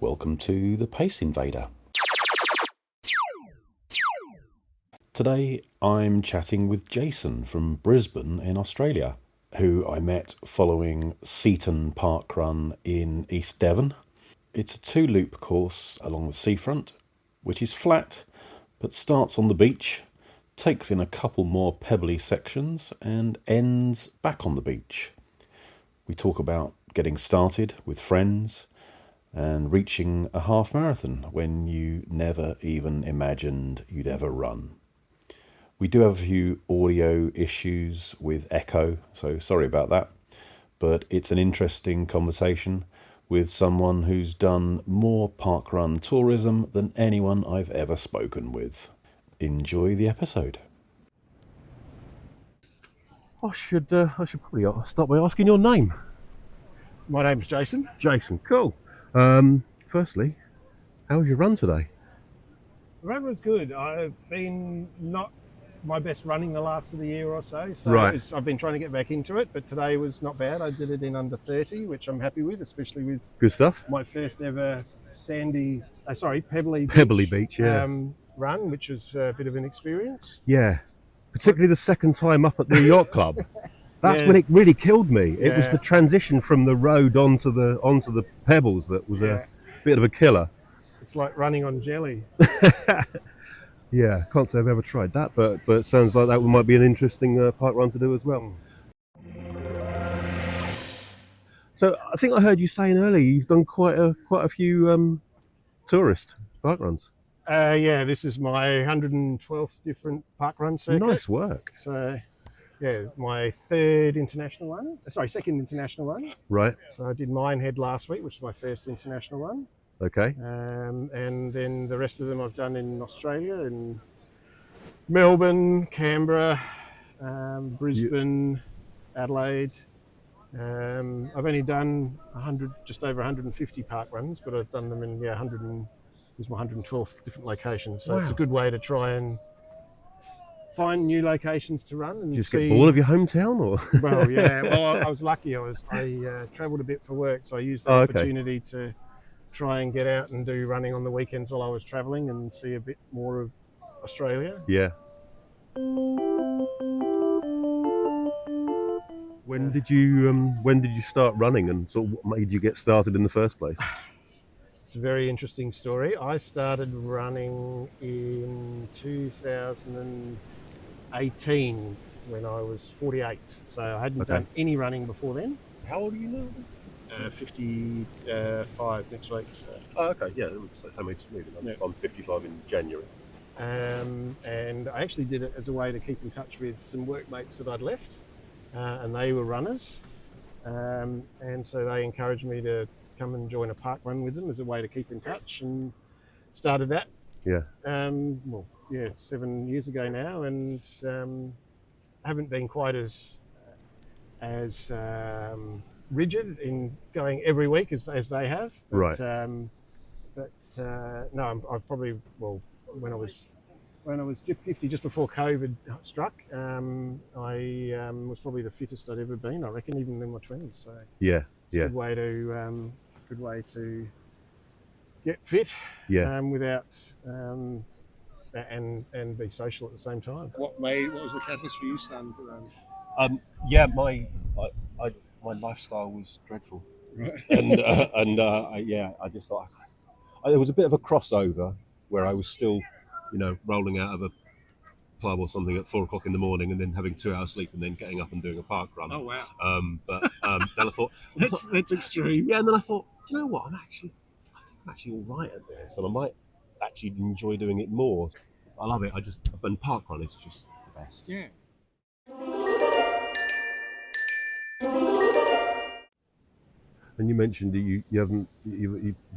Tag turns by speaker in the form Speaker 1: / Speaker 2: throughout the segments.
Speaker 1: Welcome to the Pace Invader. Today I'm chatting with Jason from Brisbane in Australia, who I met following Seaton Parkrun in East Devon. It's a 2-loop course along the seafront, which is flat, but starts on the beach, takes in a couple more pebbly sections, and ends back on the beach. We talk about getting started with friends and reaching a half marathon when you never even imagined you'd ever run. We do have a few audio issues with echo, so sorry about that, but it's an interesting conversation with someone who's done more parkrun tourism than anyone I've ever spoken with. Enjoy the episode. I should probably start by asking your name.
Speaker 2: My name's Jason.
Speaker 1: Jason, cool. Firstly, how was your run today?
Speaker 2: The run was good. I've been not my best running the last of the year or so,
Speaker 1: Right.
Speaker 2: I've been trying to get back into it, but today was not bad. I did it in under 30, which I'm happy with, especially with
Speaker 1: Good stuff.
Speaker 2: my first ever pebbly
Speaker 1: Beach, yeah.
Speaker 2: Run, which was a bit of an experience.
Speaker 1: Yeah, particularly the second time up at the yacht club. That's
Speaker 2: Yeah.
Speaker 1: when it really killed me. It was
Speaker 2: Yeah.
Speaker 1: the transition from the road onto the pebbles that was a bit of a killer.
Speaker 2: It's like running on jelly.
Speaker 1: Yeah, can't say I've ever tried that, but it sounds like that might be an interesting park run to do as well. So I think I heard you saying earlier you've done quite a few tourist park runs.
Speaker 2: This is my 112th different parkrun circuit.
Speaker 1: Nice work.
Speaker 2: So, yeah, my second international one.
Speaker 1: Right.
Speaker 2: So I did Minehead last week, which was my first international one.
Speaker 1: Okay.
Speaker 2: And then the rest of them I've done in Australia, in Melbourne, Canberra, Brisbane, Adelaide. I've only done just over 150 park runs, but I've done them in this is my 112th different locations. So It's a good way to try and find new locations to run and
Speaker 1: just
Speaker 2: see.
Speaker 1: Get all of your hometown, or?
Speaker 2: Well, yeah. Well, I was lucky. I travelled a bit for work, so I used the opportunity to try and get out and do running on the weekends while I was travelling and see a bit more of Australia.
Speaker 1: Yeah. When did you start running, and sort of what made you get started in the first place?
Speaker 2: It's a very interesting story. I started running in 2018 when I was 48, so I hadn't done any running before then.
Speaker 1: How old are you now?
Speaker 2: 55 next week. So.
Speaker 1: Oh, okay, yeah, that makes me. I'm 55 in January.
Speaker 2: And I actually did it as a way to keep in touch with some workmates that I'd left, and they were runners, and so they encouraged me to come and join a park run with them as a way to keep in touch, and started that.
Speaker 1: Yeah.
Speaker 2: 7 years ago now, and haven't been quite as rigid in going every week as they have. But,
Speaker 1: right.
Speaker 2: I've probably when I was 50, just before COVID struck, I was probably the fittest I'd ever been, I reckon, even in my 20s. So it's a good way to get fit, without and be social at the same time.
Speaker 3: What was the catalyst for you starting to run?
Speaker 1: My lifestyle was dreadful,
Speaker 3: Right.
Speaker 1: I just thought there was a bit of a crossover where I was still, rolling out of a club or something at 4 o'clock in the morning and then having 2 hours sleep and then getting up and doing a park run.
Speaker 3: Oh wow!
Speaker 1: Then I thought
Speaker 3: that's extreme.
Speaker 1: Yeah, and then I thought, do you know what? I think I'm actually all right at this, and I might actually enjoy doing it more. I love it. And park run is just the best.
Speaker 3: Yeah.
Speaker 1: And you mentioned that you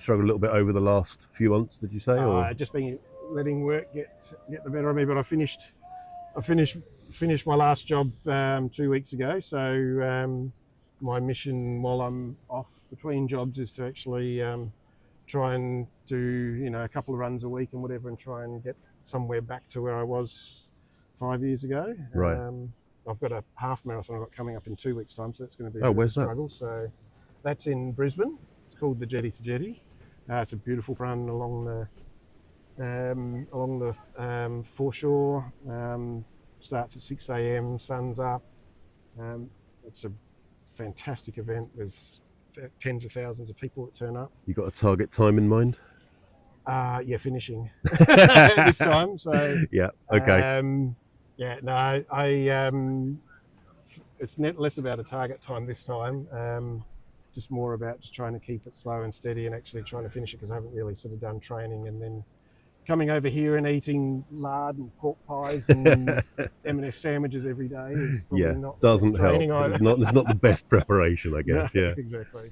Speaker 1: struggled a little bit over the last few months. Did you say? Or
Speaker 2: Just been letting work get the better of me. But I finished my last job 2 weeks ago. So my mission while I'm off between jobs is to actually try and do a couple of runs a week and whatever, and try and get somewhere back to where I was 5 years ago.
Speaker 1: Right.
Speaker 2: I've got a half marathon I've got coming up in 2 weeks' time, so that's going to be
Speaker 1: where's
Speaker 2: a struggle. So that's in Brisbane. It's called the Jetty to Jetty. It's a beautiful run along the foreshore. Starts at 6 a.m. Sun's up. It's a fantastic event. There's tens of thousands of people that turn up.
Speaker 4: You got a target time in mind?
Speaker 2: Yeah, finishing this time. So
Speaker 4: Yeah. Okay.
Speaker 2: yeah, no, I it's less about a target time this time. Just more about just trying to keep it slow and steady and actually trying to finish it, because I haven't really sort of done training, and then coming over here and eating lard and pork pies and M&S sandwiches every day is probably not
Speaker 4: doesn't
Speaker 2: the best
Speaker 4: help.
Speaker 2: training either.
Speaker 4: It's not the best preparation, I guess.
Speaker 2: No,
Speaker 4: Yeah.
Speaker 2: exactly.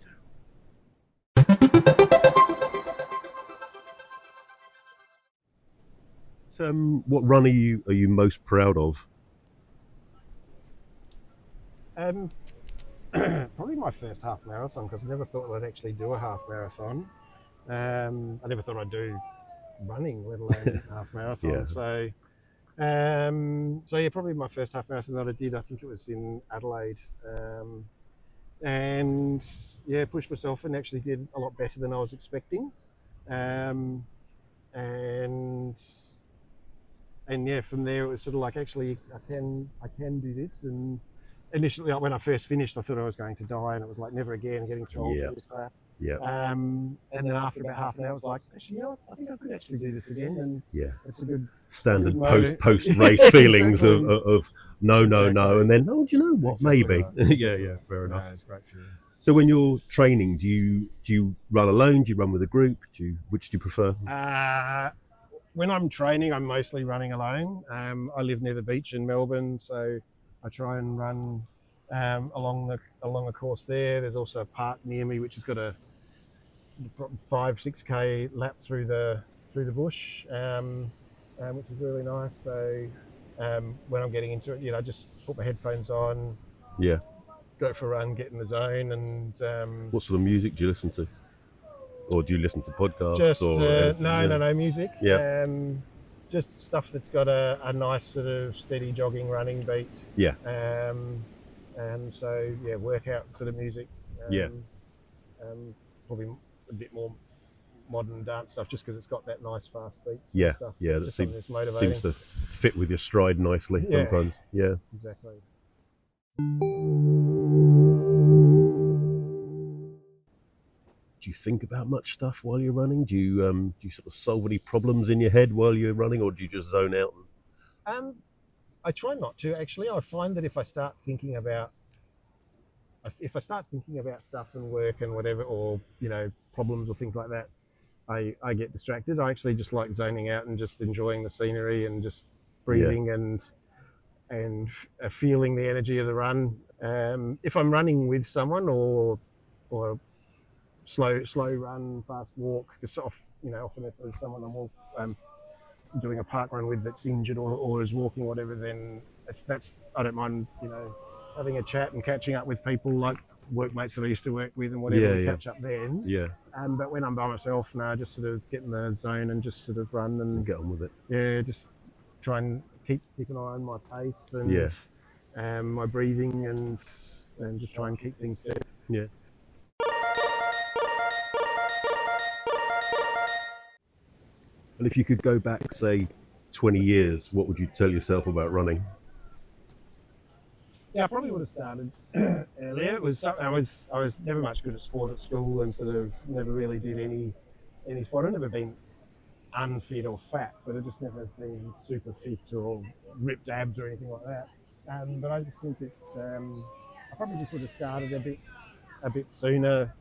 Speaker 4: So, what run are you most proud of?
Speaker 2: Probably my first half marathon, because I never thought I'd actually do a half marathon. I never thought I'd do running, let alone half marathon.
Speaker 4: Yeah.
Speaker 2: So yeah, probably my first half marathon that I did. I think it was in Adelaide, and yeah, pushed myself and actually did a lot better than I was expecting. And yeah, from there it was sort of like, actually I can do this. And initially, when I first finished, I thought I was going to die, and it was like, never again, getting too old for this crap.
Speaker 4: Yeah.
Speaker 2: And then after about half an hour, I was like, actually, you know what? I think I could actually do this again. And
Speaker 4: Yeah.
Speaker 2: it's a good
Speaker 4: Standard
Speaker 2: motive.
Speaker 4: post race feelings
Speaker 2: Exactly.
Speaker 4: of no,
Speaker 2: Exactly.
Speaker 4: and then, oh, do you know what?
Speaker 2: Exactly
Speaker 4: Maybe.
Speaker 2: right.
Speaker 4: Yeah. Fair enough.
Speaker 2: No, it's great for you.
Speaker 4: So when you're training, do you run alone? Do you run with a group? Which do you prefer?
Speaker 2: When I'm training, I'm mostly running alone. I live near the beach in Melbourne, so I try and run along the course there. There's also a park near me which has got a 5-6k lap through the bush, which is really nice. So when I'm getting into it, I just put my headphones on,
Speaker 4: Yeah.
Speaker 2: go for a run, get in the zone, and
Speaker 4: What sort of music do you listen to? Or do you listen to podcasts?
Speaker 2: just
Speaker 4: or
Speaker 2: no music.
Speaker 4: Yeah.
Speaker 2: Just stuff that's got a nice sort of steady jogging running beat.
Speaker 4: Yeah.
Speaker 2: And so yeah, workout sort of music.
Speaker 4: Yeah.
Speaker 2: Probably a bit more modern dance stuff, just because it's got that nice fast beat.
Speaker 4: Yeah.
Speaker 2: Stuff.
Speaker 4: Yeah. That
Speaker 2: Just something that's motivating.
Speaker 4: seems to fit with your stride nicely
Speaker 2: Yeah.
Speaker 4: sometimes. Yeah.
Speaker 2: Exactly.
Speaker 4: Do you think about much stuff while you're running? Do you sort of solve any problems in your head while you're running, or do you just zone out?
Speaker 2: I try not to, actually. I find that if I start thinking about stuff and work and whatever, or problems or things like that, I get distracted. I actually just like zoning out and just enjoying the scenery and just breathing and feeling the energy of the run. If I'm running with someone, or slow run, fast walk, because often if there's someone I'm doing a park run with that's injured or is walking, whatever, then that's I don't mind having a chat and catching up with people like workmates that I used to work with and whatever, and catch up then.
Speaker 4: Yeah.
Speaker 2: But when I'm by myself now, just sort of get in the zone and just sort of run and
Speaker 4: get on with it.
Speaker 2: Yeah, just try and keep an eye on my pace and my breathing, and just try and keep things steady.
Speaker 4: Yeah. And if you could go back, say, 20 years, what would you tell yourself about running?
Speaker 2: Yeah, I probably would have started earlier. It was I was never much good at sport at school, and sort of never really did any sport. I've never been unfit or fat, but I've just never been super fit or ripped abs or anything like that. But I just think it's I probably just would have started a bit sooner.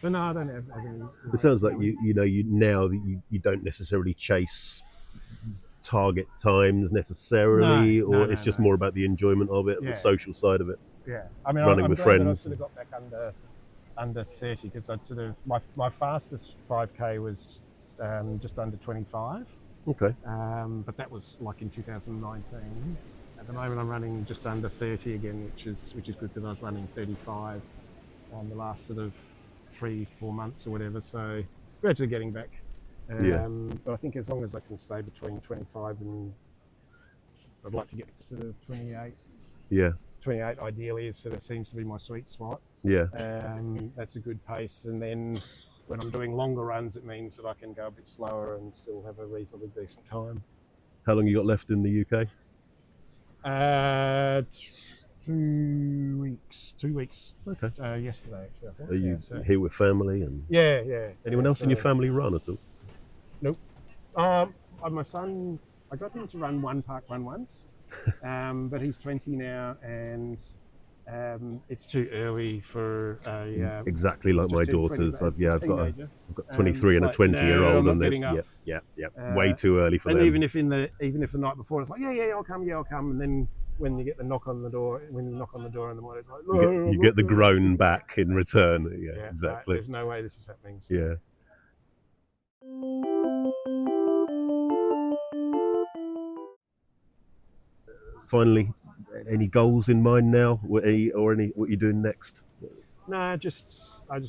Speaker 2: But no, I don't have any.
Speaker 4: It sounds like you don't necessarily chase target times necessarily, or it's just more about the enjoyment of it, the social side of it.
Speaker 2: Yeah, I mean,
Speaker 4: running
Speaker 2: I'm
Speaker 4: with
Speaker 2: glad
Speaker 4: friends.
Speaker 2: that I sort of got back under 30, because I'd sort of my fastest 5k was just under 25.
Speaker 4: Okay.
Speaker 2: But that was like in 2019. At the moment, I'm running just under 30 again, which is good, because I was running 35 the last sort of 3-4 months or whatever. So gradually getting back. But I think as long as I can stay between 25 and I'd like to get to 28.
Speaker 4: Yeah.
Speaker 2: 28 ideally is sort of seems to be my sweet spot.
Speaker 4: Yeah.
Speaker 2: That's a good pace. And then when I'm doing longer runs, it means that I can go a bit slower and still have a reasonably decent time.
Speaker 4: How long you got left in the UK?
Speaker 2: 2 weeks. 2 weeks.
Speaker 4: Okay.
Speaker 2: Yesterday, actually, I think.
Speaker 4: Are you
Speaker 2: so.
Speaker 4: here with family and?
Speaker 2: Yeah.
Speaker 4: Anyone else in your family run at all?
Speaker 2: Nope. My son, I got him to run one parkrun once, but he's 20 now, and it's too early for a.
Speaker 4: Exactly like my daughters. I've got
Speaker 2: teenager.
Speaker 4: I've got 23 and a 20-year-old,
Speaker 2: I'm not
Speaker 4: and
Speaker 2: getting up.
Speaker 4: yeah, way too early for
Speaker 2: and
Speaker 4: them.
Speaker 2: even if the night before it's like I'll come, and then when you get the knock on the door, in the morning, it's like
Speaker 4: you get the groan back in return. Yeah, exactly.
Speaker 2: There's no way this is happening. So.
Speaker 4: Yeah. Finally, any goals in mind now? What you're doing next?
Speaker 2: No, I just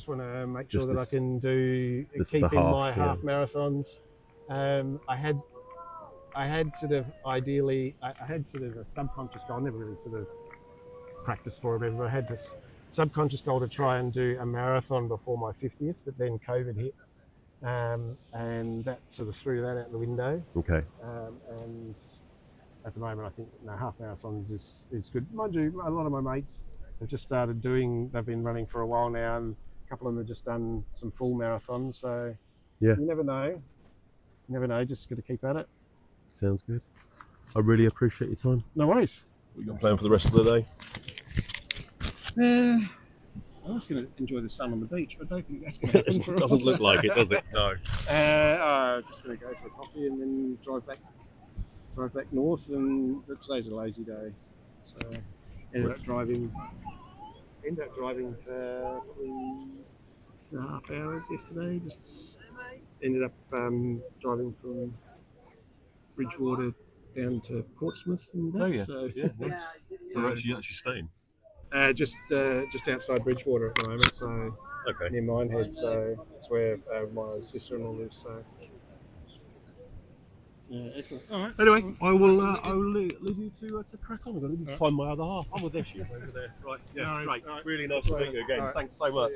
Speaker 2: want to make sure that I can
Speaker 4: keep in
Speaker 2: my half marathons. I had sort of ideally, I had sort of a subconscious goal. I never really sort of practiced for it, but I had this subconscious goal to try and do a marathon before my 50th, but then COVID hit, and that sort of threw that out the window.
Speaker 4: Okay.
Speaker 2: And at the moment, I think half marathons is good. Mind you, a lot of my mates have just started they've been running for a while now, and a couple of them have just done some full marathons. So
Speaker 4: yeah,
Speaker 2: you never know. Just got to keep at it.
Speaker 4: Sounds good. I really appreciate your time.
Speaker 2: No worries.
Speaker 4: What you got planned for the rest of the day?
Speaker 3: I was going to enjoy the sun on the beach, but I don't think that's going to happen for us.
Speaker 4: Doesn't look like it, does it? No.
Speaker 2: Just going to go for a coffee and then drive back north. But today's a lazy day, so ended up driving for probably 6.5 hours yesterday. Just ended up driving from Bridgewater down to Portsmouth and back.
Speaker 4: Oh yeah.
Speaker 2: So
Speaker 4: Nice. So we're actually staying.
Speaker 2: just outside Bridgewater at the moment, so
Speaker 4: Okay.
Speaker 2: near Minehead. So that's where my sister-in-law lives. So
Speaker 3: Excellent. All right.
Speaker 4: Anyway, I will leave you to crack on. I'm going to find my other half. I'm with Issue over there. Right. Yeah.
Speaker 3: No worries.
Speaker 4: Great.
Speaker 3: All right.
Speaker 4: Really nice to meet you again.
Speaker 3: All right.
Speaker 4: Thanks so much.